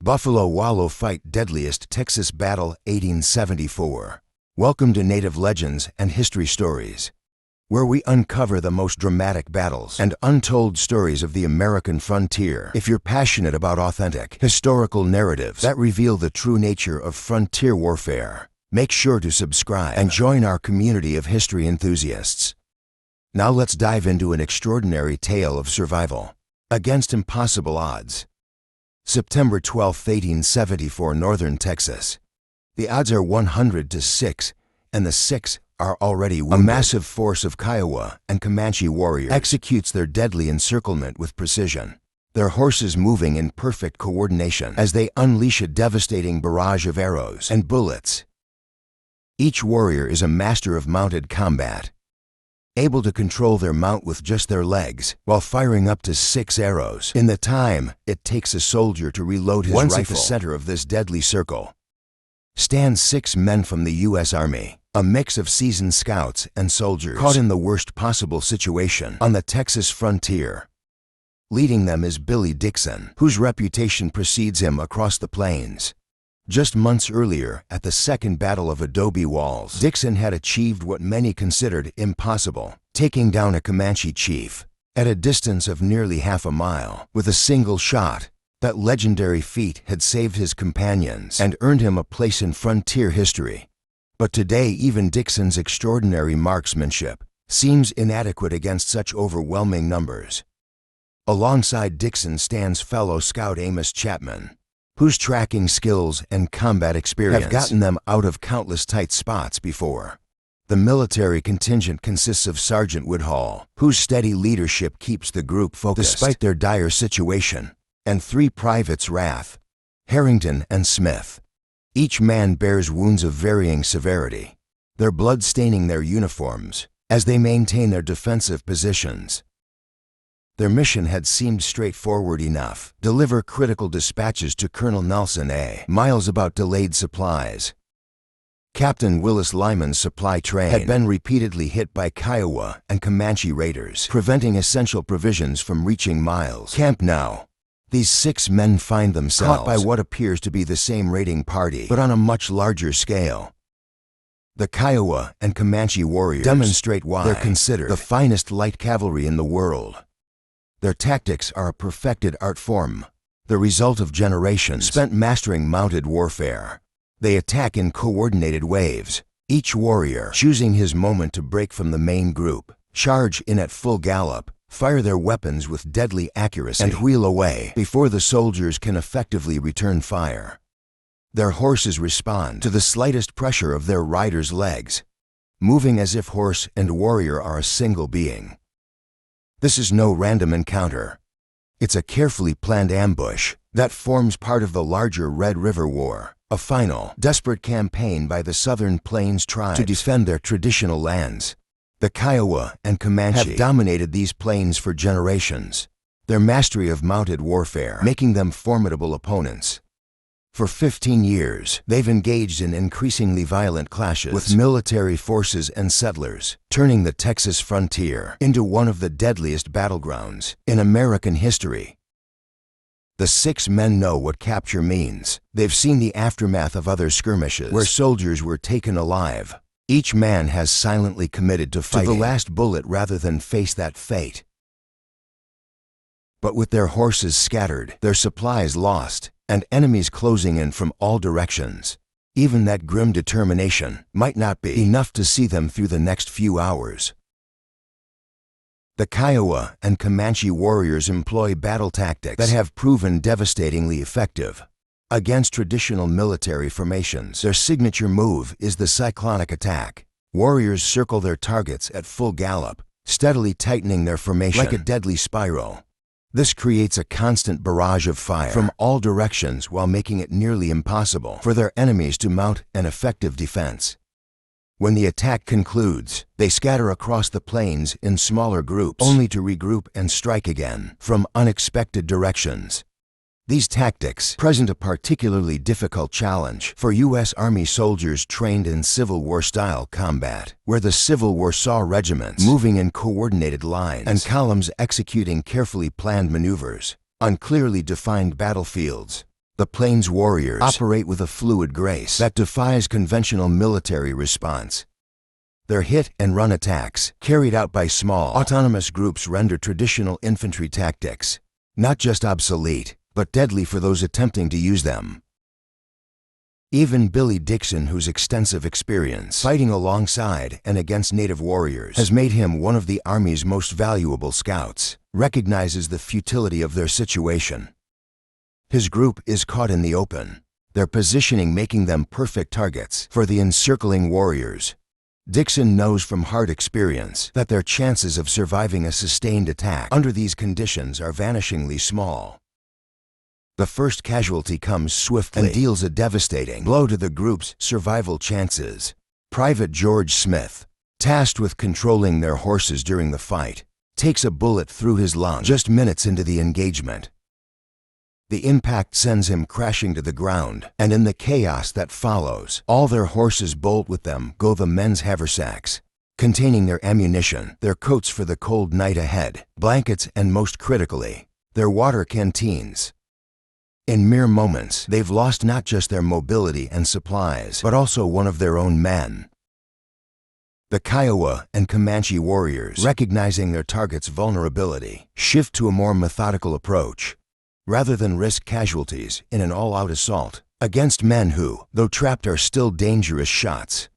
Buffalo Wallow Fight Deadliest Texas Battle 1874. Welcome to Native Legends and History Stories, where we uncover the most dramatic battles and untold stories of the American frontier. If you're passionate about authentic, historical narratives that reveal the true nature of frontier warfare, make sure to subscribe and join our community of history enthusiasts. Now let's dive into an extraordinary tale of survival against impossible odds. September 12, 1874, Northern Texas. The odds are 100 to 6, and the 6 are already wounded. A massive force of Kiowa and Comanche warriors executes their deadly encirclement with precision, their horses moving in perfect coordination as they unleash a devastating barrage of arrows and bullets. Each warrior is a master of mounted combat, able to control their mount with just their legs while firing up to 6 arrows in the time it takes a soldier to reload his rifle. Once at the center of this deadly circle stand 6 men from the U.S. Army, a mix of seasoned scouts and soldiers caught in the worst possible situation on the Texas frontier. Leading them is Billy Dixon, whose reputation precedes him across the plains. Just months earlier, at the Second Battle of Adobe Walls, Dixon had achieved what many considered impossible, taking down a Comanche chief at a distance of nearly half a mile with a single shot. That legendary feat had saved his companions and earned him a place in frontier history. But today, even Dixon's extraordinary marksmanship seems inadequate against such overwhelming numbers. Alongside Dixon stands fellow scout Amos Chapman, whose tracking skills and combat experience have gotten them out of countless tight spots before. The military contingent consists of Sergeant Woodhull, whose steady leadership keeps the group focused despite their dire situation, and 3 privates Rath, Harrington, and Smith. Each man bears wounds of varying severity, their blood staining their uniforms as they maintain their defensive positions. Their mission had seemed straightforward enough: deliver critical dispatches to Colonel Nelson A. Miles about delayed supplies. Captain Willis Lyman's supply train had been repeatedly hit by Kiowa and Comanche raiders, preventing essential provisions from reaching Miles' camp. Now, these 6 men find themselves caught by what appears to be the same raiding party, but on a much larger scale. The Kiowa and Comanche warriors demonstrate why they're considered the finest light cavalry in the world. Their tactics are a perfected art form, the result of generations spent mastering mounted warfare. They attack in coordinated waves, each warrior choosing his moment to break from the main group, charge in at full gallop, fire their weapons with deadly accuracy, and wheel away before the soldiers can effectively return fire. Their horses respond to the slightest pressure of their riders' legs, moving as if horse and warrior are a single being. This is no random encounter. It's a carefully planned ambush that forms part of the larger Red River War, a final, desperate campaign by the Southern Plains tribes to defend their traditional lands. The Kiowa and Comanche have dominated these plains for generations, their mastery of mounted warfare making them formidable opponents. For 15 years, they've engaged in increasingly violent clashes with military forces and settlers, turning the Texas frontier into one of the deadliest battlegrounds in American history. The 6 men know what capture means. They've seen the aftermath of other skirmishes where soldiers were taken alive. Each man has silently committed to fighting to the last bullet rather than face that fate. But with their horses scattered, their supplies lost, and enemies closing in from all directions, even that grim determination might not be enough to see them through the next few hours. The Kiowa and Comanche warriors employ battle tactics that have proven devastatingly effective. Against traditional military formations, their signature move is the cyclonic attack. Warriors circle their targets at full gallop, steadily tightening their formation like a deadly spiral. This creates a constant barrage of fire from all directions while making it nearly impossible for their enemies to mount an effective defense. When the attack concludes, they scatter across the plains in smaller groups, only to regroup and strike again from unexpected directions. These tactics present a particularly difficult challenge for U.S. Army soldiers trained in Civil War-style combat, where the Civil War saw regiments moving in coordinated lines and columns executing carefully planned maneuvers on clearly defined battlefields. The Plains warriors operate with a fluid grace that defies conventional military response. Their hit-and-run attacks, carried out by small, autonomous groups, render traditional infantry tactics not just obsolete, but deadly for those attempting to use them. Even Billy Dixon, whose extensive experience fighting alongside and against native warriors has made him one of the Army's most valuable scouts, recognizes the futility of their situation. His group is caught in the open, their positioning making them perfect targets for the encircling warriors. Dixon knows from hard experience that their chances of surviving a sustained attack under these conditions are vanishingly small. The first casualty comes swiftly and deals a devastating blow to the group's survival chances. Private George Smith, tasked with controlling their horses during the fight, takes a bullet through his lung just minutes into the engagement. The impact sends him crashing to the ground, and in the chaos that follows, all their horses bolt with them go the men's haversacks, containing their ammunition, their coats for the cold night ahead, blankets, and most critically, their water canteens. In mere moments, they've lost not just their mobility and supplies, but also one of their own men. The Kiowa and Comanche warriors, recognizing their target's vulnerability, shift to a more methodical approach, rather than risk casualties in an all-out assault against men who, though trapped, are still dangerous shots.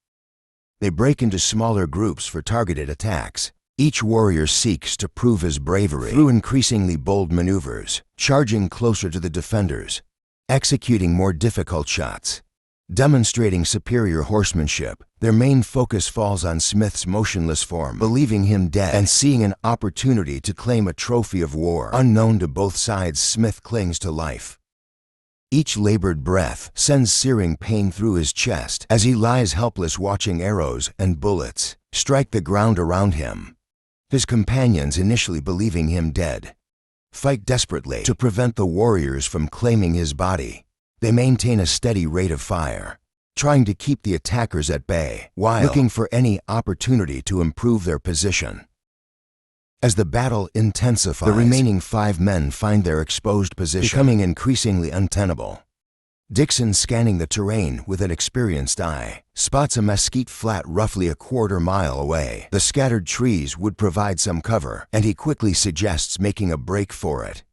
They break into smaller groups for targeted attacks. Each warrior seeks to prove his bravery through increasingly bold maneuvers, charging closer to the defenders, executing more difficult shots, demonstrating superior horsemanship. Their main focus falls on Smith's motionless form, believing him dead and seeing an opportunity to claim a trophy of war. Unknown to both sides, Smith clings to life. Each labored breath sends searing pain through his chest as he lies helpless, watching arrows and bullets strike the ground around him. His companions, initially believing him dead, fight desperately to prevent the warriors from claiming his body. They maintain a steady rate of fire, trying to keep the attackers at bay while looking for any opportunity to improve their position. As the battle intensifies, the remaining 5 men find their exposed position becoming increasingly untenable. Dixon, scanning the terrain with an experienced eye, spots a mesquite flat roughly a quarter-mile away. The scattered trees would provide some cover, and he quickly suggests making a break for it.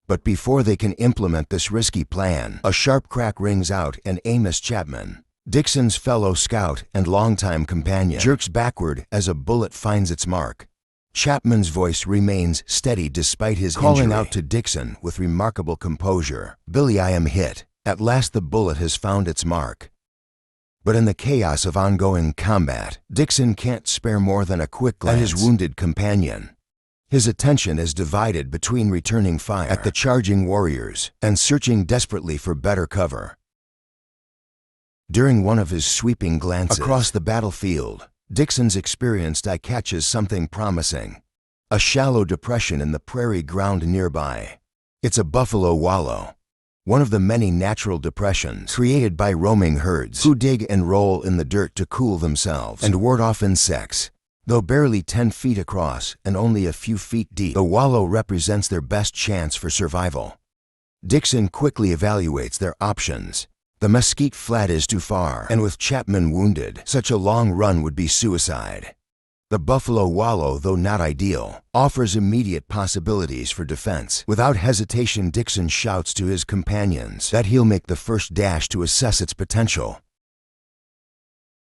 But before they can implement this risky plan, a sharp crack rings out and Amos Chapman, Dixon's fellow scout and longtime companion, jerks backward as a bullet finds its mark. Chapman's voice remains steady despite his injury, calling out to Dixon with remarkable composure, "Billy, I am hit. At last the bullet has found its mark." But in the chaos of ongoing combat, Dixon can't spare more than a quick glance at his wounded companion. His attention is divided between returning fire at the charging warriors and searching desperately for better cover. During one of his sweeping glances across the battlefield, Dixon's experienced eye catches something promising: a shallow depression in the prairie ground nearby. It's a buffalo wallow, one of the many natural depressions created by roaming herds who dig and roll in the dirt to cool themselves and ward off insects. Though barely 10 feet across and only a few feet deep, the wallow represents their best chance for survival. Dixon quickly evaluates their options. The mesquite flat is too far, and with Chapman wounded, such a long run would be suicide. The buffalo wallow, though not ideal, offers immediate possibilities for defense. Without hesitation, Dixon shouts to his companions that he'll make the first dash to assess its potential.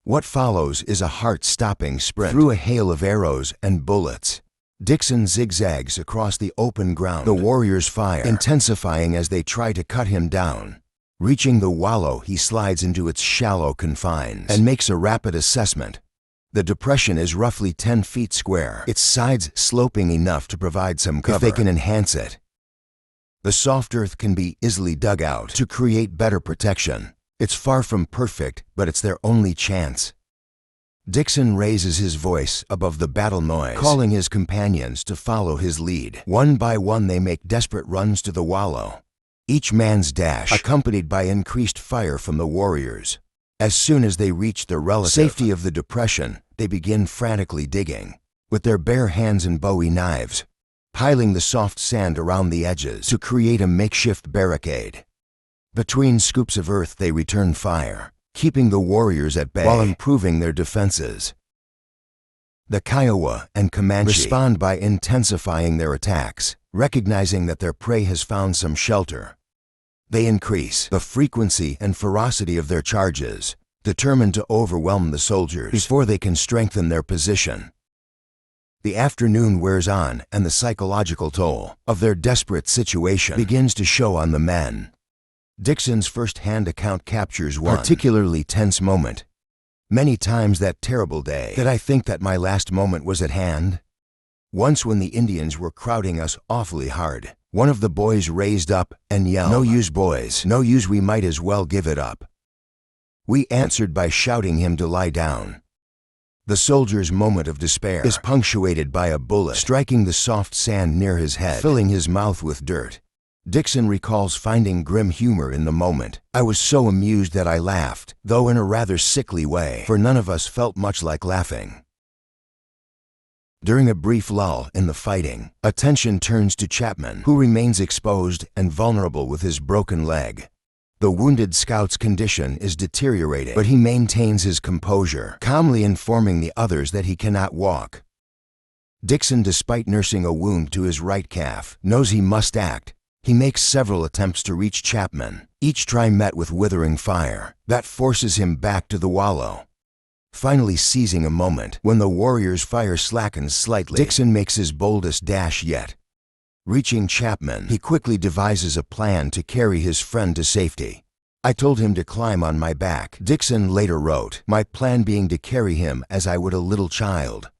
What follows is a heart-stopping sprint through a hail of arrows and bullets. Dixon zigzags across the open ground, the warriors' fire intensifying as they try to cut him down. Reaching the wallow, he slides into its shallow confines and makes a rapid assessment. The depression is roughly 10 feet square, its sides sloping enough to provide some cover if they can enhance it. The soft earth can be easily dug out to create better protection. It's far from perfect, but it's their only chance. Dixon raises his voice above the battle noise, calling his companions to follow his lead. One by one, they make desperate runs to the wallow, each man's dash accompanied by increased fire from the warriors. As soon as they reach the relative safety of the depression, they begin frantically digging, with their bare hands and bowie knives, piling the soft sand around the edges to create a makeshift barricade. Between scoops of earth they return fire, keeping the warriors at bay while improving their defenses. The Kiowa and Comanche respond by intensifying their attacks, recognizing that their prey has found some shelter. They increase the frequency and ferocity of their charges, determined to overwhelm the soldiers before they can strengthen their position. The afternoon wears on, and the psychological toll of their desperate situation begins to show on the men. Dixon's first-hand account captures one particularly tense moment. Many times that terrible day did I think that my last moment was at hand. Once when the Indians were crowding us awfully hard, one of the boys raised up and yelled, "No use, boys, no use, we might as well give it up." We answered by shouting him to lie down. The soldier's moment of despair is punctuated by a bullet striking the soft sand near his head, filling his mouth with dirt. Dixon recalls finding grim humor in the moment. "I was so amused that I laughed, though in a rather sickly way, for none of us felt much like laughing." During a brief lull in the fighting, attention turns to Chapman, who remains exposed and vulnerable with his broken leg. The wounded scout's condition is deteriorating, but he maintains his composure, calmly informing the others that he cannot walk. Dixon, despite nursing a wound to his right calf, knows he must act. He makes several attempts to reach Chapman, each try met with withering fire that forces him back to the Wallow. Finally seizing a moment when the warrior's fire slackens slightly, Dixon makes his boldest dash yet. Reaching Chapman, he quickly devises a plan to carry his friend to safety. "I told him to climb on my back," Dixon later wrote, "my plan being to carry him as I would a little child."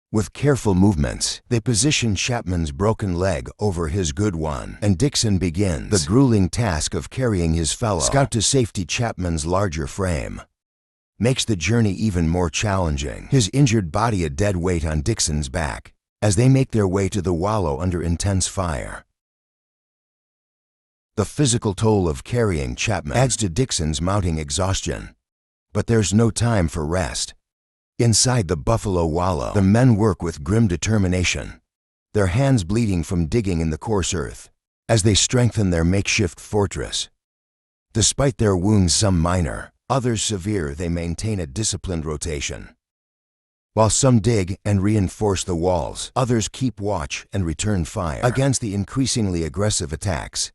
With careful movements, they position Chapman's broken leg over his good one, and Dixon begins the grueling task of carrying his fellow scout to safety. Chapman's larger frame makes the journey even more challenging, his injured body a dead weight on Dixon's back, as they make their way to the Wallow under intense fire. The physical toll of carrying Chapman adds to Dixon's mounting exhaustion. But there's no time for rest. Inside the Buffalo Wallow, the men work with grim determination, their hands bleeding from digging in the coarse earth, as they strengthen their makeshift fortress. Despite their wounds, some minor, others severe, they maintain a disciplined rotation. While some dig and reinforce the walls, others keep watch and return fire against the increasingly aggressive attacks.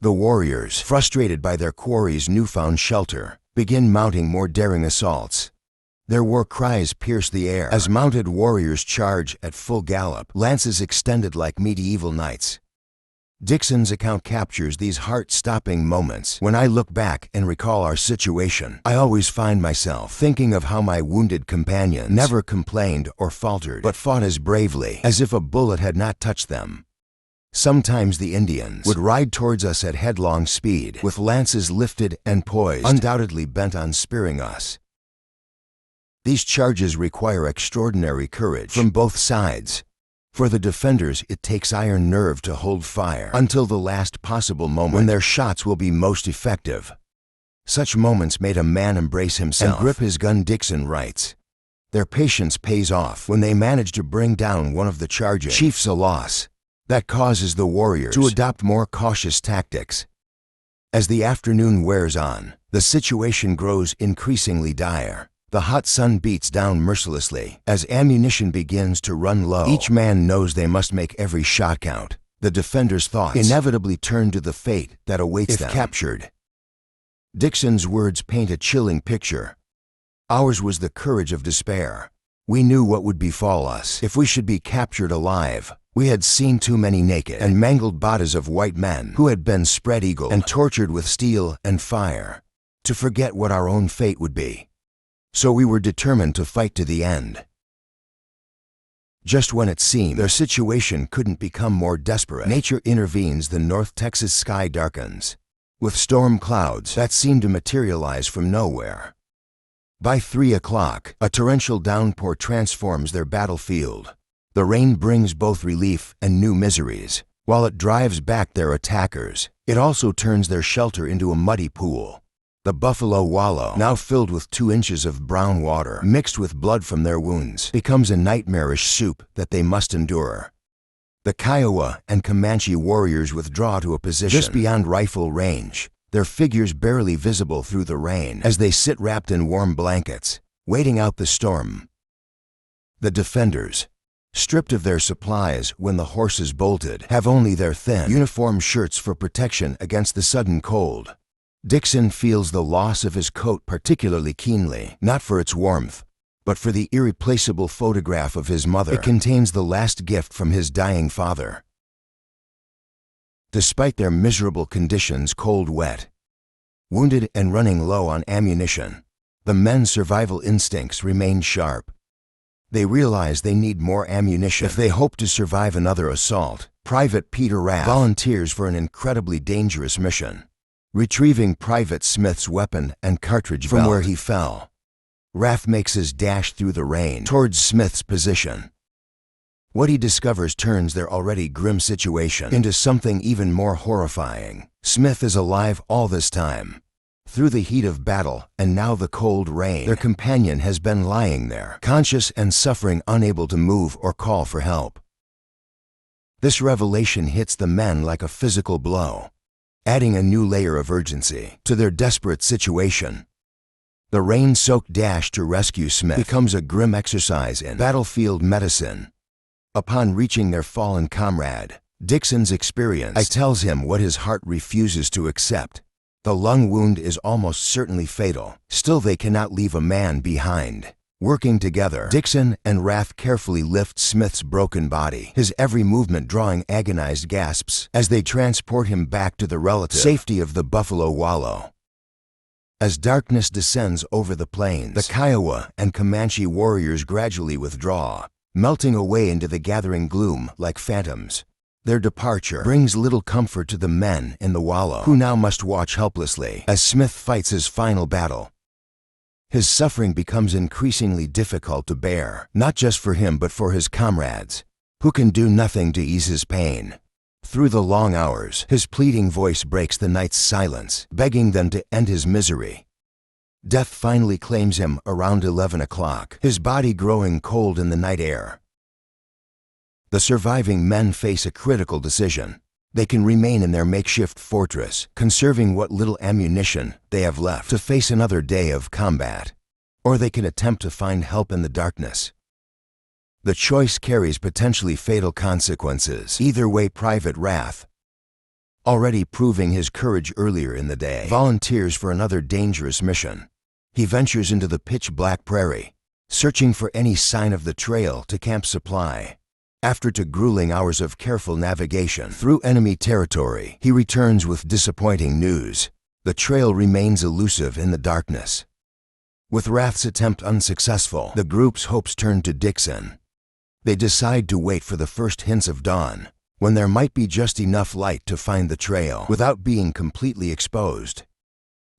The warriors, frustrated by their quarry's newfound shelter, begin mounting more daring assaults. Their war cries pierce the air as mounted warriors charge at full gallop, lances extended like medieval knights. Dixon's account captures these heart-stopping moments. "When I look back and recall our situation, I always find myself thinking of how my wounded companions never complained or faltered, but fought as bravely as if a bullet had not touched them. Sometimes the Indians would ride towards us at headlong speed, with lances lifted and poised, undoubtedly bent on spearing us. These charges require extraordinary courage from both sides. For the defenders, it takes iron nerve to hold fire until the last possible moment when their shots will be most effective. Such moments made a man embrace himself and grip his gun," Dixon writes. Their patience pays off when they manage to bring down one of the charging chiefs, a loss that causes the warriors to adopt more cautious tactics. As the afternoon wears on, the situation grows increasingly dire. The hot sun beats down mercilessly as ammunition begins to run low. Each man knows they must make every shot count. The defenders' thoughts inevitably turn to the fate that awaits them if captured. Dixon's words paint a chilling picture. "Ours was the courage of despair. We knew what would befall us if we should be captured alive. We had seen too many naked and mangled bodies of white men who had been spread-eagled and tortured with steel and fire to forget what our own fate would be. So we were determined to fight to the end." Just when it seemed their situation couldn't become more desperate, nature intervenes. The North Texas sky darkens with storm clouds that seem to materialize from nowhere. By 3 o'clock, a torrential downpour transforms their battlefield. The rain brings both relief and new miseries. While it drives back their attackers, it also turns their shelter into a muddy pool. The Buffalo Wallow, now filled with 2 inches of brown water mixed with blood from their wounds, becomes a nightmarish soup that they must endure. The Kiowa and Comanche warriors withdraw to a position just beyond rifle range, their figures barely visible through the rain as they sit wrapped in warm blankets, waiting out the storm. The defenders, stripped of their supplies when the horses bolted, have only their thin uniform shirts for protection against the sudden cold. Dixon feels the loss of his coat particularly keenly, not for its warmth, but for the irreplaceable photograph of his mother. It contains the last gift from his dying father. Despite their miserable conditions, cold, wet, wounded, and running low on ammunition, the men's survival instincts remain sharp. They realize they need more ammunition if they hope to survive another assault. Private Peter Rath volunteers for an incredibly dangerous mission, retrieving Private Smith's weapon and cartridge belt from where he fell. Rath makes his dash through the rain towards Smith's position. What he discovers turns their already grim situation into something even more horrifying. Smith is alive all this time. Through the heat of battle and now the cold rain, their companion has been lying there, conscious and suffering, unable to move or call for help. This revelation hits the men like a physical blow, adding a new layer of urgency to their desperate situation. The rain-soaked dash to rescue Smith becomes a grim exercise in battlefield medicine. Upon reaching their fallen comrade, Dixon's experience tells him what his heart refuses to accept. The lung wound is almost certainly fatal. Still, they cannot leave a man behind. Working together, Dixon and Rath carefully lift Smith's broken body, his every movement drawing agonized gasps as they transport him back to the relative safety of the buffalo Wallow. As darkness descends over the plains, the Kiowa and Comanche warriors gradually withdraw, melting away into the gathering gloom like phantoms. Their departure brings little comfort to the men in the Wallow, who now must watch helplessly as Smith fights his final battle. His suffering becomes increasingly difficult to bear, not just for him but for his comrades, who can do nothing to ease his pain. Through the long hours, his pleading voice breaks the night's silence, begging them to end his misery. Death finally claims him around 11 o'clock, his body growing cold in the night air. The surviving men face a critical decision. They can remain in their makeshift fortress, conserving what little ammunition they have left to face another day of combat, or they can attempt to find help in the darkness. The choice carries potentially fatal consequences. Either way, Private Rath, already proving his courage earlier in the day, volunteers for another dangerous mission. He ventures into the pitch-black prairie, searching for any sign of the trail to Camp Supply. After 2 grueling hours of careful navigation through enemy territory, he returns with disappointing news. The trail remains elusive in the darkness. With Rath's attempt unsuccessful, the group's hopes turn to Dixon. They decide to wait for the first hints of dawn, when there might be just enough light to find the trail without being completely exposed.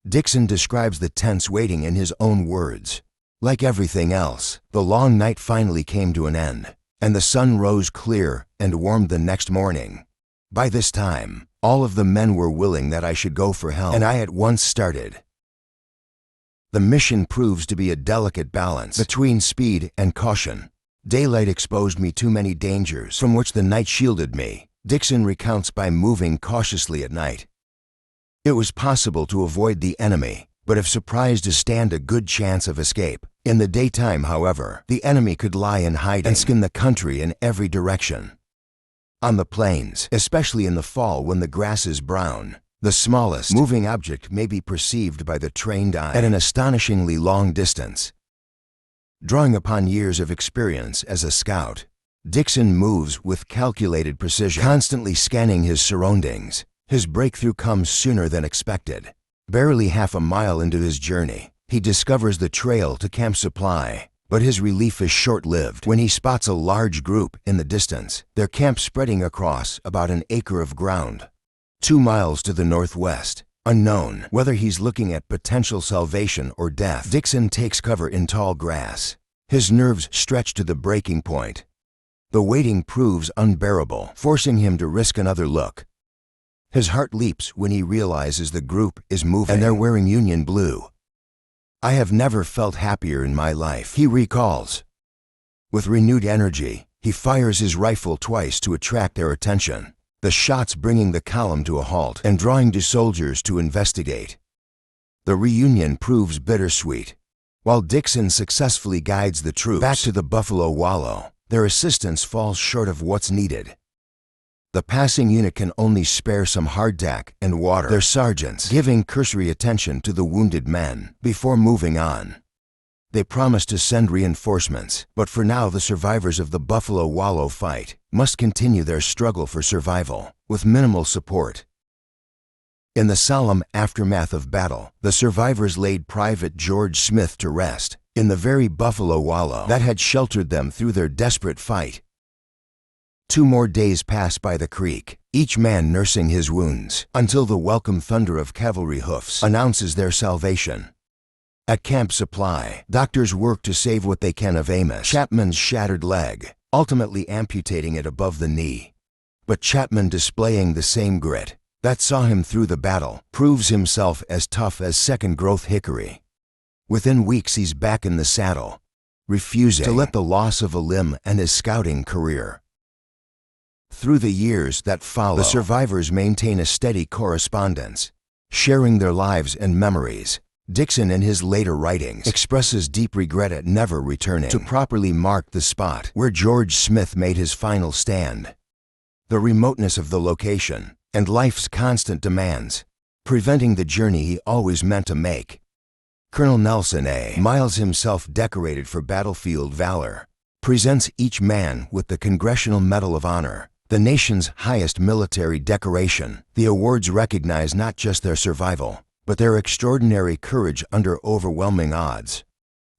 Dixon describes the tense waiting in his own words. Like everything else, the long night finally came to an end, and the sun rose clear and warm the next morning. By this time, all of the men were willing that I should go for help, and I at once started. The mission proves to be a delicate balance between speed and caution. Daylight exposed me to many dangers from which the night shielded me, Dixon recounts, by moving cautiously at night. It was possible to avoid the enemy, but if surprised to stand a good chance of escape. In the daytime, however, the enemy could lie in hiding and skim the country in every direction. On the plains, especially in the fall when the grass is brown, the smallest moving object may be perceived by the trained eye at an astonishingly long distance. Drawing upon years of experience as a scout, Dixon moves with calculated precision, constantly scanning his surroundings. His breakthrough comes sooner than expected. Barely half a mile into his journey, he discovers the trail to Camp Supply, but his relief is short-lived when he spots a large group in the distance, their camp spreading across about an acre of ground. 2 miles to the northwest, unknown whether he's looking at potential salvation or death, Dixon takes cover in tall grass. His nerves stretch to the breaking point. The waiting proves unbearable, forcing him to risk another look. His heart leaps when he realizes the group is moving and they're wearing Union blue. I have never felt happier in my life, he recalls. With renewed energy, he fires his rifle twice to attract their attention. the shots bringing the column to a halt and drawing the soldiers to investigate. The reunion proves bittersweet. While Dixon successfully guides the troops back to the Buffalo Wallow, their assistance falls short of what's needed. The passing unit can only spare some hardtack and water, their sergeants giving cursory attention to the wounded men before moving on. They promise to send reinforcements, but for now the survivors of the Buffalo Wallow fight must continue their struggle for survival with minimal support. In the solemn aftermath of battle, the survivors laid Private George Smith to rest in the very Buffalo Wallow that had sheltered them through their desperate fight. 2 more days pass by the creek, each man nursing his wounds, until the welcome thunder of cavalry hoofs announces their salvation. At Camp Supply, doctors work to save what they can of Amos Chapman's shattered leg, ultimately amputating it above the knee. But Chapman, displaying the same grit that saw him through the battle, proves himself as tough as second-growth hickory. Within weeks he's back in the saddle, refusing to let the loss of a limb and his scouting career. Through the years that follow, the survivors maintain a steady correspondence, sharing their lives and memories. Dixon, in his later writings, expresses deep regret at never returning to properly mark the spot where George Smith made his final stand. The remoteness of the location and life's constant demands, preventing the journey he always meant to make. Colonel Nelson A. Miles, himself decorated for battlefield valor, presents each man with the Congressional Medal of Honor, the nation's highest military decoration. The awards recognize not just their survival, but their extraordinary courage under overwhelming odds.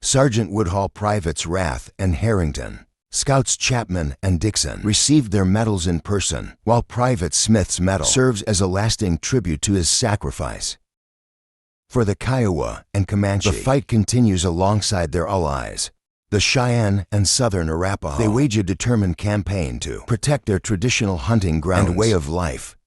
Sergeant Woodhull, Privates Rath and Harrington, Scouts Chapman and Dixon received their medals in person, while Private Smith's medal serves as a lasting tribute to his sacrifice. For the Kiowa and Comanche, the fight continues alongside their allies, the Cheyenne and Southern Arapaho. They wage a determined campaign to protect their traditional hunting grounds and way of life.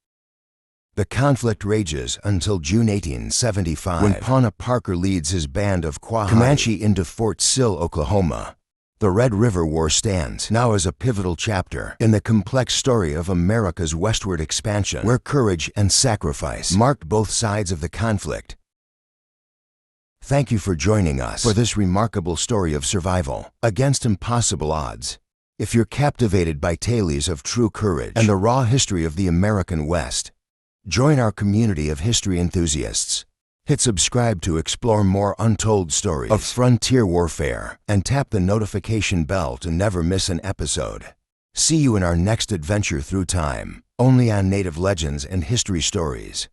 The conflict rages until June 1875, when Pauna Parker leads his band of Comanche into Fort Sill, Oklahoma. The Red River War stands now as a pivotal chapter in the complex story of America's westward expansion, where courage and sacrifice marked both sides of the conflict. Thank you for joining us for this remarkable story of survival against impossible odds. If you're captivated by tales of true courage and the raw history of the American West, join our community of history enthusiasts. Hit subscribe to explore more untold stories of frontier warfare and tap the notification bell to never miss an episode. See you in our next adventure through time, only on Native Legends and History Stories.